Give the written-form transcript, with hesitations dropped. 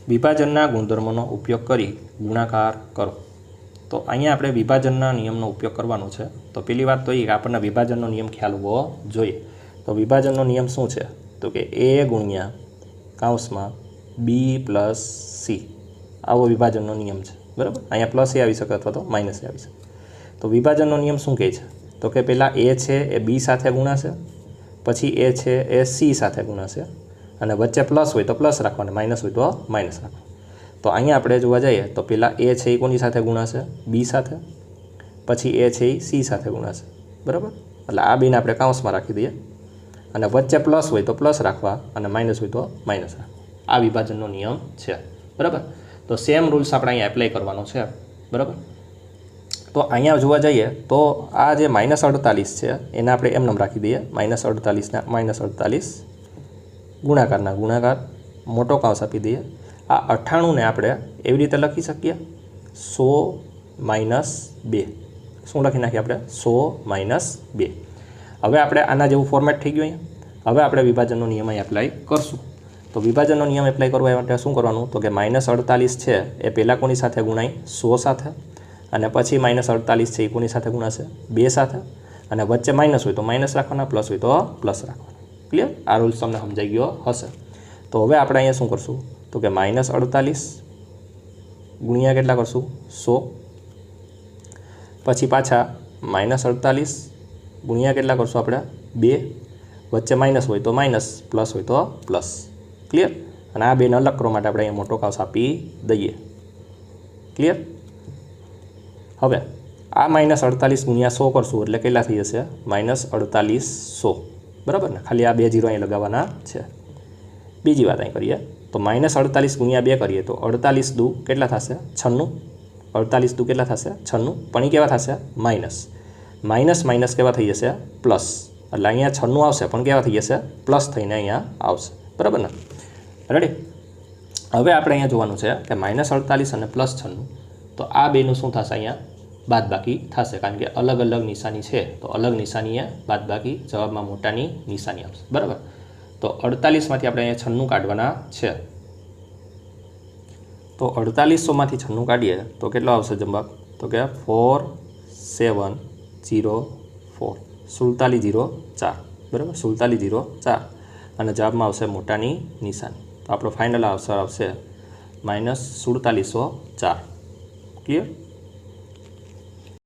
વિભાજનના ગુણધર્મોનો ઉપયોગ કરી ગુણાકાર કરો। તો અહીંયા આપણે વિભાજનના નિયમનો ઉપયોગ કરવાનો છે। તો પહેલી વાત તો એ કે આપણને વિભાજનનો નિયમ ખ્યાલ હોવો જોઈએ। તો વિભાજનનો નિયમ શું છે? તો કે a ગુણ્યા કૌંસમાં b પ્લસ c આવો વિભાજનનો નિયમ છે, બરાબર। અહીંયા પ્લસ એ આવી શકે અથવા તો માઇનસ એ આવી શકે। તો વિભાજનનો નિયમ શું કહે છે? તો કે પહેલાં a છે એ b સાથે ગુણાશે, પછી a છે એ c સાથે ગુણાશે, અને વચ્ચે પ્લસ હોય તો પ્લસ રાખવાનું, માઇનસ હોય તો માઇનસ રાખવાનું। તો અહીંયા આપણે જોવા જઈએ તો પહેલાં a છે એ કોની સાથે ગુણાશે? b સાથે, પછી a છે એ c સાથે ગુણાશે, બરાબર। એટલે આ બેને આપણે કૌંસમાં રાખી દઈએ, અને વચ્ચે પ્લસ હોય તો પ્લસ રાખવા અને માઇનસ હોય તો માઇનસ રાખવા। આ વિભાજનનો નિયમ છે, બરાબર। તો સેમ રૂલ્સ આપણે અહીંયા એપ્લાય કરવાનો છે, બરાબર। તો અહીંયા જોવા જઈએ તો આ જે -48 છે એને આપણે એમનેમ રાખી દઈએ, -48 ના -48 ગુણાકારના ગુણાકાર, મોટો કૌંસ આપી દઈએ। આ 98 ને આપણે એવી રીતે લખી શકીએ 100 - 2, શું લખી નાખીએ આપણે? 100 - 2। હવે આપણે આના જેવું ફોર્મેટ થઈ ગયું અહીંયા। હવે આપણે વિભાજનનો નિયમ અહીં એપ્લાય કરશું। તો વિભાજનનો નિયમ એપ્લાય કરવા માટે શું કરવાનું? તો કે -48 છે એ પહેલાં કોની સાથે ગુણાય? 100 સાથે, અને પછી -48 છે એ કોની સાથે ગુણાશે? 2 સાથે, અને વચ્ચે માઇનસ હોય તો માઇનસ રાખવાના, પ્લસ હોય તો પ્લસ રાખવાના। ક્લિયર? આ રૂલ્સ તમને સમજાઈ ગયો હશે। તો હવે આપણે અહીંયા શું કરશું? તો કે -48 ગુણ્યા કેટલા કરશું? 100, પછી પાછા -48 ગુણ્યા કેટલા કરશું આપણે? 2, વચ્ચે માઇનસ હોય તો માઇનસ, પ્લસ હોય તો પ્લસ। ક્લિયર? અને આ બેને અલગ કરવા માટે આપણે અહીંયા મોટો કૌંસ આપી દઈએ। ક્લિયર? હવે આ -48 ગુણ્યા 100 કરશું એટલે કેટલા થઈ જશે? -4800, બરાબર ને? ખાલી આ 2 0 અહીં લગાવવાના છે। બીજી વાત અહીં કરીએ તો -48 ગુણ્યા 2 કરીએ તો 48 દુ કેટલા થશે? 96। 48 દુ કેટલા થશે? 96, પણ એ કેવા થશે? માઇનસ, માઇનસ માઇનસ કેવા થઈ જશે? પ્લસ। એટલે અહીંયા 96 આવશે પણ કેવા થઈ જશે? પ્લસ થઈને અહીંયા આવશે, બરાબર ને? રેડી? હવે આપણે અહીંયા જોવાનું છે કે -48 અને +96, તો આ બેનું શું થશે? અહીંયા બાદબાકી થશે, કારણ કે અલગ અલગ નિશાની છે તો અલગ નિશાનીએ બાદબાકી, જવાબમાં મોટાની નિશાની આવશે, બરાબર। તો 48માંથી આપણે અહીંયા 96 કાઢવાના છે। તો 4800માંથી 96 કાઢીએ તો કેટલો આવશે જવાબ? તો કે 4704, 4704, બરાબર? 4704, અને જવાબમાં આવશે મોટાની નિશાની। તો આપણો ફાઇનલ આન્સર આવશે -4704। ક્લિયર?